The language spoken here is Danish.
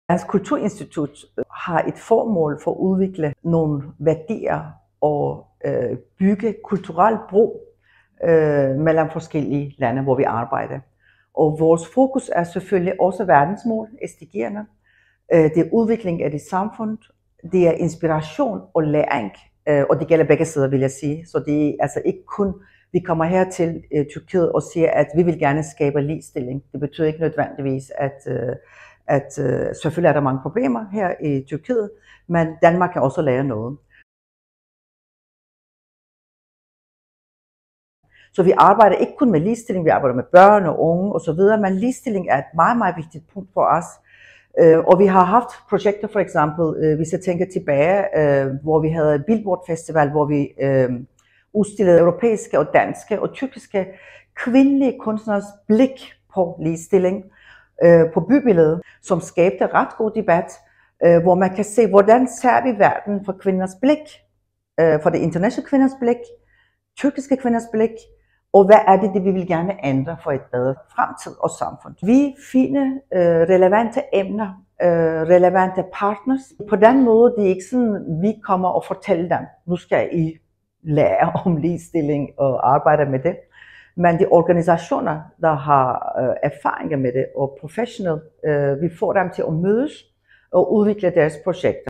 Dansk Kulturinstitut har et formål for at udvikle nogle værdier og bygge kulturel bro mellem forskellige lande, hvor vi arbejder. Og vores fokus er selvfølgelig også verdensmål, SDG'erne. Det er udvikling af det samfund, det er inspiration og læring, og det gælder begge sider, vil jeg sige. Så det er altså ikke kun, vi kommer her til Tyrkiet og siger, at vi vil gerne skabe ligestilling. Det betyder ikke nødvendigvis, at selvfølgelig er der mange problemer her i Tyrkiet, men Danmark kan også lære noget. Så vi arbejder ikke kun med ligestilling, vi arbejder med børn og unge osv., men ligestilling er et meget, meget vigtigt punkt for os. Og vi har haft projekter, for eksempel, hvis jeg tænker tilbage, hvor vi havde Billboard Festival, hvor vi udstillede europæiske og danske og tyrkiske kvindelige kunstneres blik på ligestilling på bybilledet, som skabte ret god debat, hvor man kan se, hvordan ser vi verden fra kvinders blik, fra det internationale kvinders blik, tyrkiske kvinders blik, og hvad er det, vi vil gerne ændre for et bedre fremtid og samfund. Vi finder relevante emner, relevante partners. På den måde, det er ikke sådan, vi kommer og fortæller dem, nu skal I lære om ligestilling og arbejde med det. Men de organisationer, der har erfaringer med det og professionelle, vi får dem til at mødes og udvikle deres projekter.